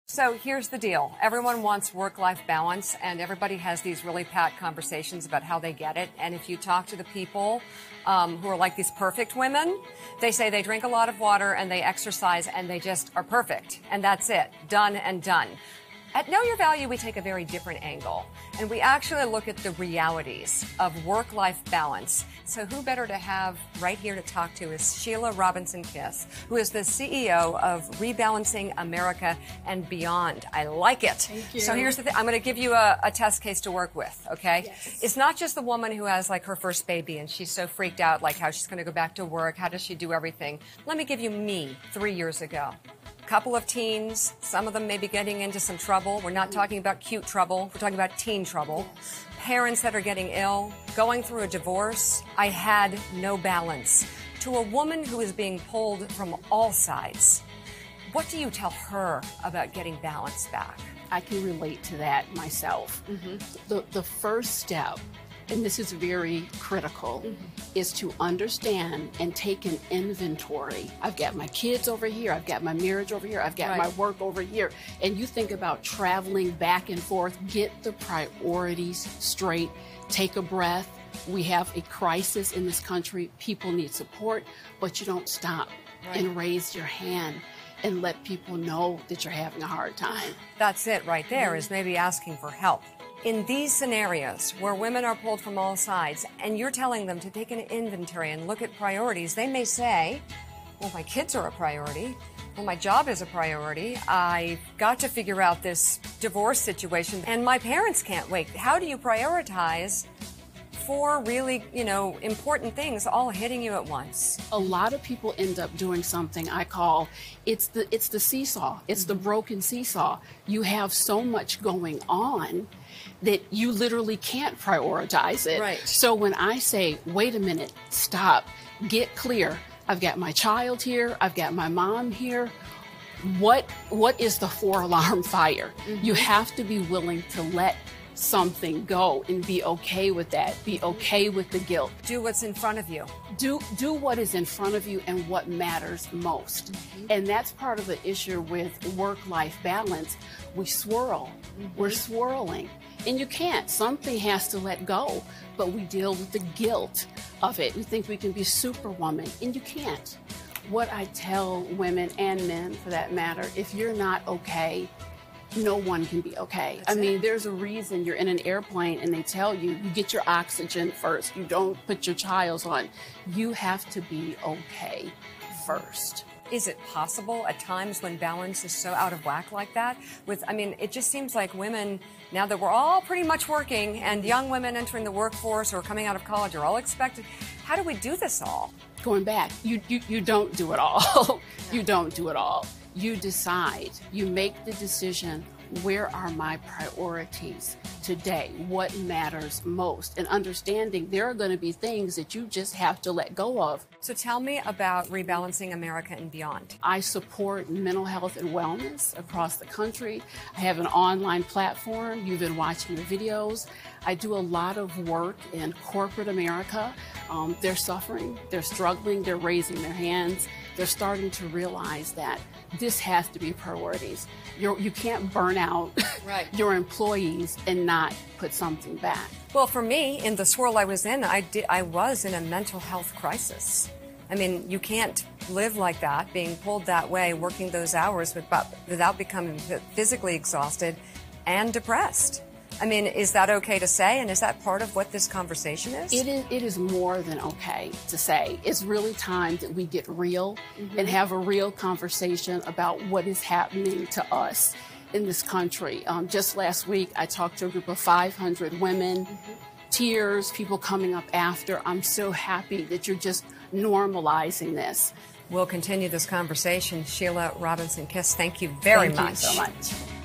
So here's the deal. Everyone wants work-life balance, and everybody has these really pat conversations about how they get it. And if you talk to the people who are like these perfect women, they say they drink a lot of water and they exercise and they just are perfect. And that's it. Done and done. At Know Your Value, we take a very different angle, and we actually look at the realities of work-life balance. So who better to have right here to talk to is Sheila Robinson-Kiss, who is the CEO of Rebalancing America and Beyond. I like it. Thank you. So here's the thing. I'm going to give you a test case to work with, okay? Yes. It's not just the woman who has, like, her first baby, and she's so freaked out, like, how she's going to go back to work. How does she do everything? Let me give you me 3 years ago. Couple of teens, some of them may be getting into some trouble. We're not talking about cute trouble. We're talking about teen trouble. Parents that are getting ill, going through a divorce. I had no balance. To a woman who is being pulled from all sides, what do you tell her about getting balance back? I can relate to that myself. The first step, and this is very critical, is to understand and take an inventory. I've got my kids over here, I've got my marriage over here, I've got my work over here. And you think about traveling back and forth, get the priorities straight, take a breath. We have a crisis in this country, people need support, but you don't stop and raise your hand and let people know that you're having a hard time. That's it right there, is maybe asking for help. In these scenarios where women are pulled from all sides and you're telling them to take an inventory and look at priorities, they may say, well, my kids are a priority. Well, my job is a priority. I've got to figure out this divorce situation, and my parents can't wait. How do you prioritize four really, important things all hitting you at once? A lot of people end up doing something I call, it's the seesaw. It's the broken seesaw. You have so much going on that you literally can't prioritize it. Right. So when I say, wait a minute, stop, get clear. I've got my child here. I've got my mom here. What is the 4-alarm fire? You have to be willing to let something go and be okay with that. Be okay with the guilt. Do what's in front of you. Do what is in front of you and what matters most. And that's part of the issue with work-life balance. We swirl. We're swirling. And you can't. Something has to let go. But we deal with the guilt of it. We think we can be superwoman, and you can't. What I tell women and men, for that matter, if you're not okay, no one can be okay. I mean, there's a reason you're in an airplane and they tell you get your oxygen first. You don't put your child's on. You have to be okay first. Is it possible at times when balance is so out of whack like that? It just seems like women, now that we're all pretty much working, and young women entering the workforce or coming out of college are all expected. How do we do this all? Going back, you don't do it all. You don't do it all. You decide. You make the decision. Where are my priorities today? What matters most? And understanding there are going to be things that you just have to let go of. So tell me about Rebalancing America and Beyond. I support mental health and wellness across the country. I have an online platform. You've been watching the videos. I do a lot of work in corporate America. They're suffering, they're struggling, they're raising their hands. They're starting to realize that this has to be priorities. You can't burn out your employees and not put something back. Well, for me, in the swirl I was in, I was in a mental health crisis. You can't live like that, being pulled that way, working those hours without becoming physically exhausted and depressed. Is that okay to say? And is that part of what this conversation is? It is more than okay to say. It's really time that we get real and have a real conversation about what is happening to us in this country. Just last week, I talked to a group of 500 women, tears, people coming up after. I'm so happy that you're just normalizing this. We'll continue this conversation. Sheila Robinson-Kiss, thank you very much. Thank you so much.